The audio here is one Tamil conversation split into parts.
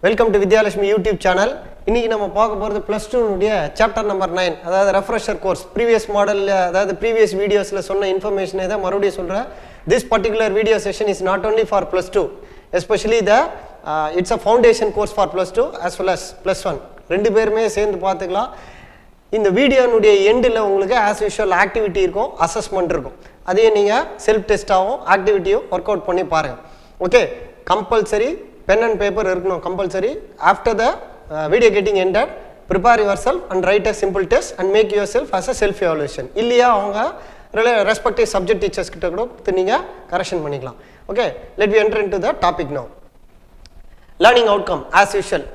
Welcome to Vidyalakshmi YouTube channel. இன்னைக்கு நம்ம பார்க்க போகிறது +2 உடைய சாப்டர் நம்பர் 9, அதாவது ரெஃப்ரெஷர் கோர்ஸ். ப்ரீவியஸ் மாடலில், அதாவது ப்ரீவியஸ் வீடியோஸில் சொன்ன இன்ஃபர்மேஷனை தான் மறுபடியும் சொல்கிறேன். This particular video session is not only for +2, especially it's a foundation course for +2 as well as +1. ரெண்டு பேருமே சேர்ந்து பார்த்துக்கலாம். இந்த வீடியோனுடைய எண்டில் உங்களுக்கு ஆஸ் யூஷுவல் ஆக்டிவிட்டி இருக்கும், அசஸ்மெண்ட் இருக்கும். அதையும் நீங்கள் செல்ஃப் டெஸ்ட்டாகவும் ஆக்டிவிட்டியும் ஒர்க் அவுட் பண்ணி பாருங்கள். Okay, compulsory pen and paper இருக்கணும், compulsory. After the video getting ended, prepare yourself and write a simple test and make yourself as a self evaluation. இல்லையா அவங்க ரெஸ்பெக்டிவ் சப்ஜெக்ட் டீச்சர்ஸ் கிட்ட கூட நீங்கள் கரெக்ஷன் பண்ணிக்கலாம். Okay, let we enter into the topic now. Learning outcome as usual,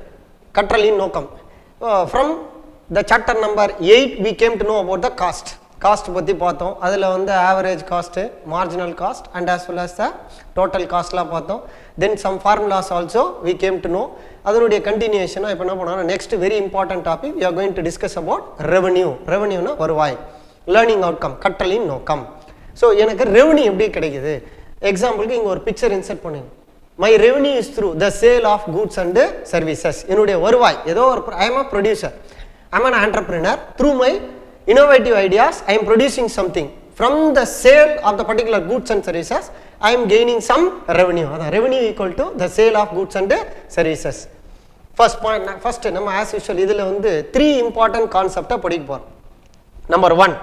கற்றலின் நோக்கம். From the chapter number 8 we came to know about the cost. Cost பற்றி பார்த்தோம். அதில் வந்து average cost, marginal cost and as well as the total காஸ்ட்லாம் பார்த்தோம். Then some formulas also we came to know. அதனுடைய கண்டினியூஷனாக இப்போ என்ன பண்ணோம்னா, next very important topic we are going to discuss about revenue. ரெவன்யூனா வருவாய், லேர்னிங் அவுட்கம், கற்றலின் நோக்கம். ஸோ எனக்கு ரெவன்யூ எப்படி கிடைக்குது? எக்ஸாம்பிளுக்கு இங்கே ஒரு பிக்சர் இன்சர்ட் பண்ணுங்க. My revenue is through the sale of goods and services. என்னுடைய வருவாய், ஏதோ ஒரு I am a producer, I am an entrepreneur. Through my innovative ideas I am producing something. From the sale of the particular goods and services I am gaining some revenue. Revenue equal to the sale of goods and services. First point, first நம்ம as usual இதில் வந்து 3 important concept படிக்க போகிறோம். Number 1,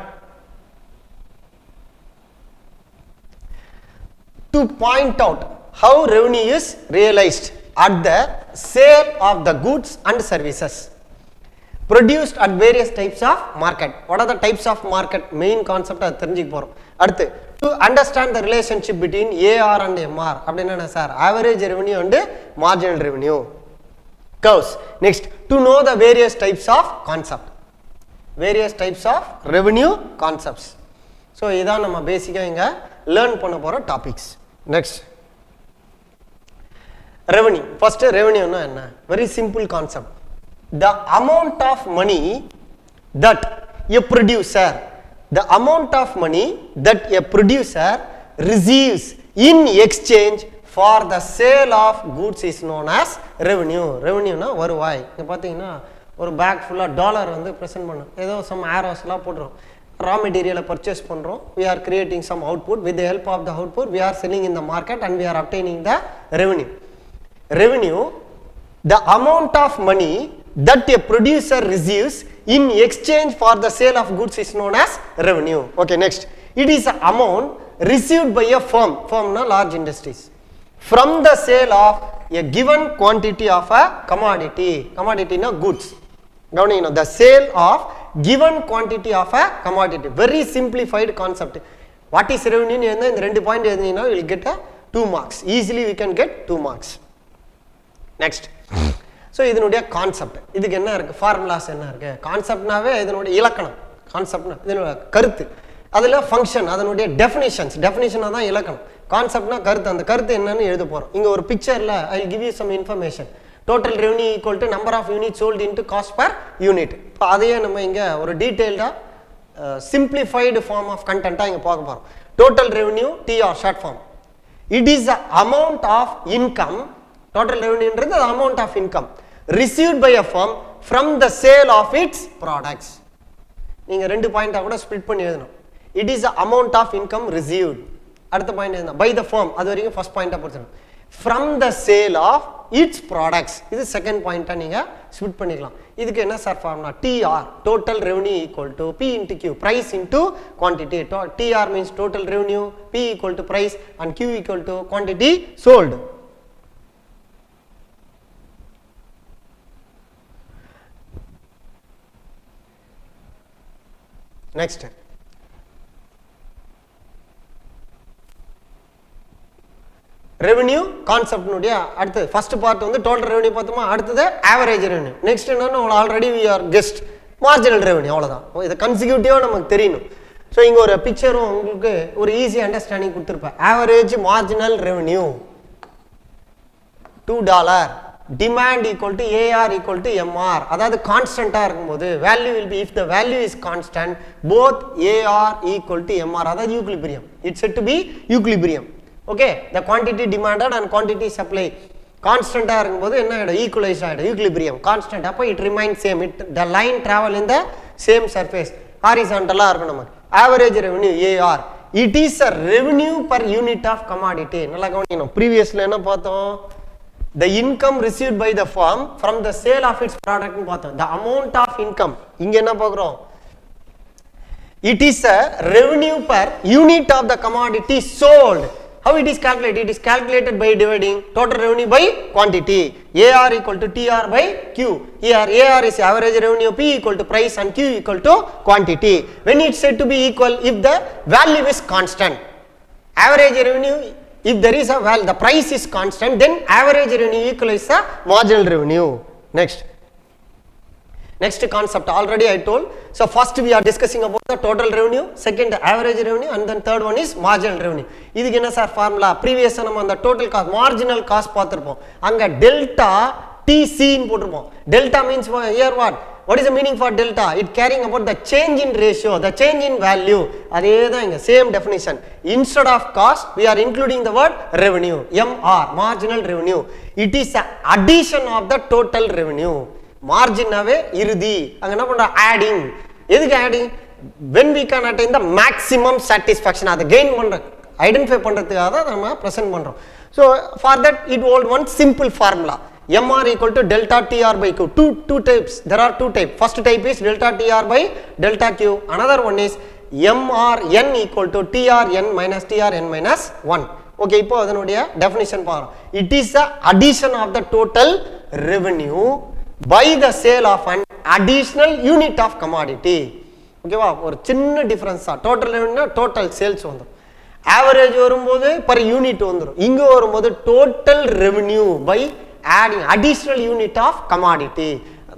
to point out how revenue is realized at the sale of the goods and services produced at various types of market. What are the types of market? Main concept அது தெரிஞ்சுக்க போகிறோம். அடுத்து, to understand the relationship between AR and MR. அப்படின்னா என்ன sir? Average revenue and marginal revenue curves. Next, to know the various types of concept, various types of revenue concepts. So இதான் நம்ம பேசிக்காக இங்கே லேர்ன் பண்ண போகிற டாபிக்ஸ். Next, revenue. ஃபஸ்ட்டு ரெவன்யூன்னா என்ன? Very simple concept. The amount of money that a producer, the amount of money that a producer receives in exchange for the sale of goods is known as revenue. Revenue na வருவாய். இங்க பாத்தீங்கன்னா ஒரு பேக் ஃபுல்லா டாலர் வந்து பிரசன்ட் பண்ணோம், ஏதோ சம் ஆரோஸ்லாம் போடுறோம், ரா மெட்டீரியலை பர்ச்சேஸ் பண்ணுறோம், we are creating some output, with the help of the output we are selling in the market and we are obtaining the revenue. Revenue, the amount of money that a producer receives in exchange for the sale of goods is known as revenue. Okay, next, it is an amount received by a firm na large industries from the sale of a given quantity of a commodity. Commodity na goods. Now you know the sale of given quantity of a commodity. Very simplified concept. What is revenue? இந்த ரெண்டு point எழுதினீங்கன்னா you will get a 2 marks. Easily we can get 2 marks. Next, so இதனுடைய கான்செப்ட், இதுக்கு என்ன இருக்குது, ஃபார்முலாஸ் என்ன இருக்குது? கான்செப்ட்னாவே இதனுடைய இலக்கணம், கான்செப்ட்னா இதனுடைய கருத்து, அதில் ஃபங்க்ஷன், அதனுடைய டெஃபினிஷன்ஸ், டெஃபினிஷனாக தான் இலக்கணம். கான்செப்ட்னா கருத்து, அந்த கருத்து என்னன்னு எழுத போகிறோம். இங்கே ஒரு பிக்சரில் I will give you some information. Total revenue equal to number of unit sold into cost per unit. இப்போ அதையே நம்ம இங்கே ஒரு டீட்டெயில்டாக சிம்பிளிஃபைடு ஃபார்ம் ஆஃப் கண்டென்ட்டாக இங்கே பார்க்க போகிறோம். Total revenue, TR short form. It is the amount of income. Total ரெவன்யூன்றது the amount of income received by a firm from the sale of its products. நீங்க ரெண்டு பாயிண்டா கூட ஸ்ப்ளிட் பண்ணி எழுதணும். It is the amount of income received. அடுத்த பாயிண்ட் எழுதணும் by the firm, அது வரைக்கும் ஃபர்ஸ்ட் பாயிண்டா போடணும். From the sale of its products, இது செகண்ட் பாயிண்டா நீங்க ஸ்ப்ளிட் பண்ணிக்கலாம். இதுக்கு என்ன sir formula? TR, total revenue equal to P into Q, price into quantity. TR means total revenue, P equal to price and Q equal to quantity sold. Next, revenue கான்செப்ட்னுடைய அடுத்து ஃபர்ஸ்ட் பார்ட் வந்து டோட்டல் ரெவன்யூ பார்த்தோமா, அடுத்தது ஆவரேஜ் ரெவன்யூ. நெக்ஸ்ட் என்னன்னா already we are guessed marginal revenue. அவ்வளோதான், இதை கன்சிக்யூட்டிவாக நமக்கு தெரியணும். ஸோ இங்கே ஒரு பிக்சரும் உங்களுக்கு ஒரு ஈஸி அண்டர்ஸ்டாண்டிங் கொடுத்துருப்பேன். Average marginal revenue $2, demand equal to AR equal to MR. அதாவது கான்ஸ்டன்டா இருக்கும்போது value will be, if the value is constant, both AR equal to MR, அதாவது equilibrium. It's said to be equilibrium. Okay, the quantity demanded and quantity supply கான்ஸ்டண்டா இருக்கும்போது என்ன ஆயிடும், ஈக்குவலைஸ் ஆயிடும், ஈக்குலிபிரியம் கான்ஸ்டன்ட். அப்போ it remain same, it the line travel in the same surface, ஹாரிசான்டலா இருக்கும். நமக்கு average revenue AR, it is a revenue per unit of commodity. நல்லா கவனிக்கணும். ப்ரீவியஸ்ல என்ன பார்த்தோம், the income received by the firm from the sale of its product னு பார்த்தோம். the amount of income, இங்க என்ன பார்க்கிறோம், it is a revenue per unit of the commodity sold. How it is calculated? It is calculated by dividing total revenue by quantity. AR equal to TR by Q. Here AR is average revenue, P equal to price and Q equal to quantity. When it's said to be equal, if the value is constant. Average revenue, if there is a value, the price is constant, then average revenue equals the marginal revenue. Next concept already I told. So first we are discussing about the total revenue, second average revenue, and then third one is marginal revenue. இதுக்கு என்ன சார் ஃபார்முலா, ப்ரீவியஸ் நம்ம அந்த டோட்டல் காஸ்ட் மார்ஜினல் காஸ்ட் பார்த்திருப்போம். அங்க டெல்டா TC ன்னு போட்டுருப்போம். Delta means here what is the meaning for delta? It carrying about the change in ratio, the change in value. அதே தான் இங்க same definition. Instead of cost we are including the word revenue, MR, marginal revenue. It is a addition of the total revenue. மார்ஜினாவே இறுதி, அங்க என்ன பண்ற, ஆடிங். எதுக்கு adding, when we can attain the maximum satisfaction, அதை கெயின் பண்ற, ஐடென்டிஃபை பண்றதுக்காக தான் நம்ம பிரசன்ட் பண்றோம். so for that it hold one simple formula, MR equal to delta TR by Q. Two types, there are two types. First type is delta TR by delta Q, another one is MRN equal to TRN minus TRN minus 1. okay, இப்போ அதனுடைய definition பாருங்க. it is the addition of the total revenue by the sale of an additional unit of commodity. ஓகேவா, ஒரு சின்ன டிஃபரன்ஸ் தான். டோட்டல் ரெவென்யூ டோட்டல் சேல்ஸ் வந்துடும், ஆவரேஜ் வரும்போது பர் யூனிட் வந்துடும். இங்க வரும்போது total revenue by adding additional unit of commodity.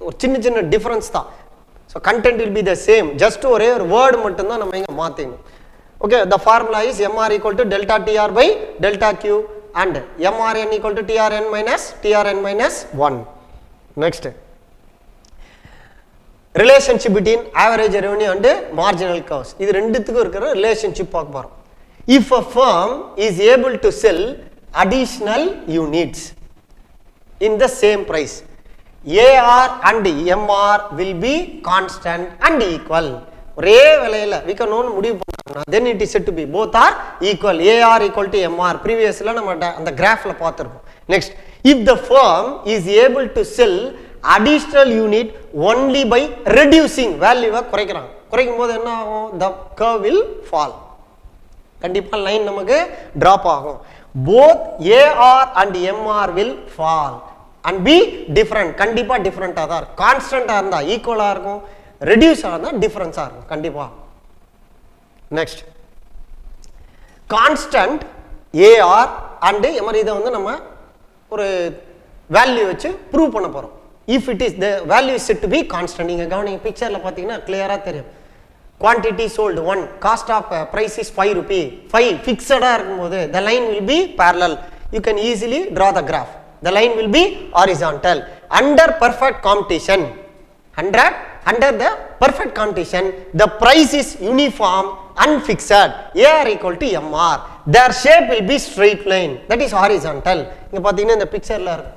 ஒரு சின்ன டிஃபரன்ஸ் தான். So content will be the same, just ஒரே ஒரு வேர்டு மட்டும்தான் நம்ம இங்க மாத்திக்கணும். Okay, the formula is MR equal to delta TR by delta Q and MRN equal to TRN minus 1. Next, relationship between average revenue and marginal cost. இது ரெண்டுத்துக்கும் இருக்கிற ரிலேஷன்ஷிப் பார்க்க போறோம். if a firm is able to sell additional units in the same price, AR and MR will be constant and equal. ஒரே விலையில we can own முடிவு பண்ணா, then it is said to be both are equal. AR equal to MR previously நம்ம அந்த கிராஃப்ல பார்த்திருப்போம். next, if the firm is able to sell additional unit only by reducing value, குறைக்கிறாங்க, குறைக்கும் போது என்ன ஆகும், the curve will fall, கண்டிப்பா லைன் நமக்கு drop ஆகும். both AR and MR will fall and be different, கண்டிப்பா டிஃபரண்டா தான் இருக்கும். கான்ஸ்டன்டா இருந்தா ஈக்குவலா இருக்கும், ரெடியூஸ் ஆனா டிஃபரன்ஸா இருக்கும் கண்டிப்பா. next, constant AR and MR, இதை வந்து நம்ம ஒரு வேல்யூ வச்சு ப்ரூவ் பண்ண போறோம். if it is the value is said to be constant, நீங்க கவனிங்க பிக்சர்ல பாத்தீங்கன்னா கிளியரா தெரியும். quantity sold 1, cost of price is 5 rupee, 5 fixed-ஆ இருக்கும்போது the line will be parallel, you can easily draw the graph, the line will be horizontal. under perfect competition, under the perfect competition, the price is uniform and fixed, AR equal to MR, their shape will be straight line, that is horizontal. இங்க பாத்தீங்கன்னா இந்த பிக்சர்ல இருக்கு,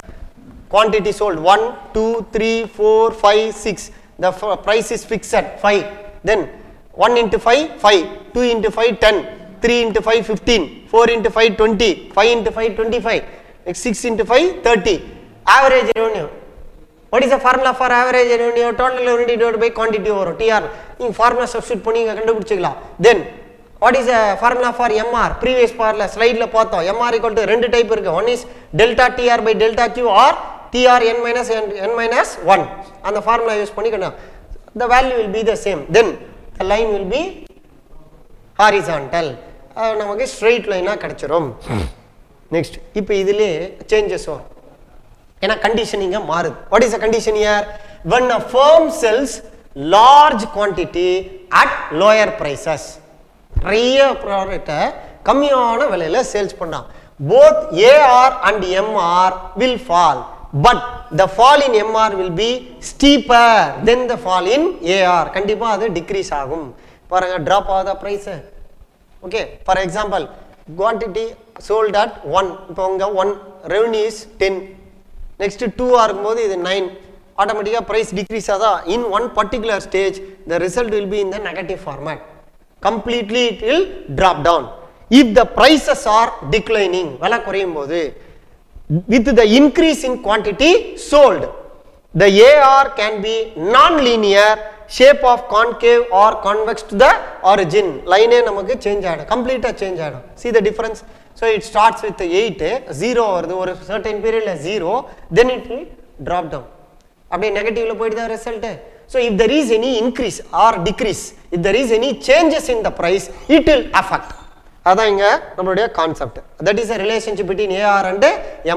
quantity sold 1 2 3 4 5 6, the price is fixed at 5, then 1 into 5 5, 2 into 5 10, 3 into 5 15, 4 into 5 20, 5 into 5 25, 6 into 5 30. average revenue, what is the formula for average revenue? total revenue divided by quantity over TR. நீங்க ஃபார்முலா சப்ஸ்டிட்யூட் பண்ணி கண்டுபிடிச்சிக்கலாம். then what is the formula for MR? previous பார்ல ஸ்லைட்ல பார்த்தோம். MR equal to ரெண்டு டைப் இருக்கு, one is delta TR by delta Q or TRN minus N minus 1. அந்த ஃபார்முலா யூஸ் பண்ணி the value will be the same, then the line will be horizontal, நமக்கு straight line ஆ கிடைச்சிரும். next, இப்போ இதிலே சேஞ்சஸ் வரும், ஏன்னா கண்டிஷன் இங்க மாறுது. what is the condition here? when a firm sells large quantity at lower prices, நிறைய ப்ராடக்ட்டை கம்மியான விலையில சேல்ஸ் பண்ணாங்க, both AR and MR will fall, but the fall in MR will be steeper than the fall in AR. கண்டிப்பா அது டிக்ரீஸ் ஆகும். பாருங்க, drop ஆகுதா price. okay, for example, quantity sold at 1, இப்போ உங்க 1 revenue is 10, next 2 இருக்கும்போது இது 9, automatically price decrease ஆதா. In one particular stage the result will be in the negative format, completely it will drop down. If the prices are declining, விலை குறையும் போது with the increase in quantity sold, the AR can be non-linear, shape of concave or convex to the origin. Line நமக்கு change ஆயிடும், complete change ஆயிடும். See the difference? So it starts with 8, 0 வருது, ஒரு certain period 0, then it will drop down. அப்படியே நெகட்டிவ்ல போயிடுதா result. So if there is any increase or decrease, if there is any changes in the price, it will affect. அதான் இங்க நம்மளுடைய concept. That is a relationship between AR and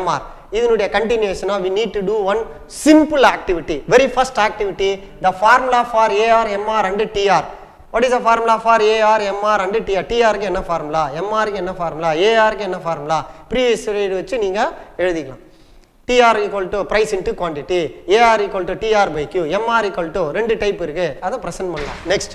MR. இதனுடைய continuation we need to do one simple activity. Very first activity, the formula for AR, MR and TR. What is the formula for AR, MR and TR? TR க்கு என்ன formula, MR க்கு என்ன formula, AR க்கு என்ன formula? Previous slide வச்சு நீங்க எழுதிக்கலாம். TR equal to price into quantity, AR equal to TR by Q, MR equal to ரெண்டு டைப் இருக்கு, அதை present பண்ணலாம். Next,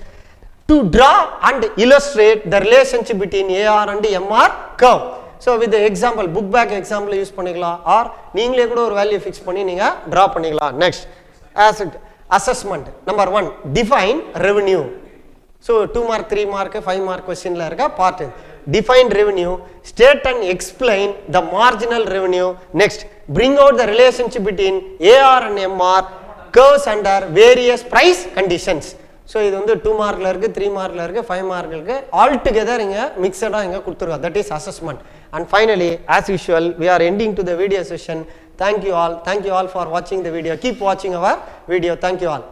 to draw and illustrate the relationship between AR and MR curve. So with the example, book back example use பண்ணிக்கலாம், or நீங்களே கூட ஒரு value fix பண்ணி நீங்க draw பண்ணிக்கலாம். Next, asset assessment. Number 1, define revenue. So 2 mark, 3 mark, 5 mark question ல இருக்க part. Define revenue, state and explain the marginal revenue. Next, bring out the relationship between AR and MR curves under various price conditions. So இது வந்து 2 மார்க்ல இருக்கு, 3 மார்க்ல இருக்கு, 5 மார்க்ல இருக்கு, all together இங்க மிக்ஸடா இங்க கொடுத்துருக்கா. That is assessment. And finally, as usual, we are ending to the video session. Thank you all for watching the video. Keep watching our video. Thank you all.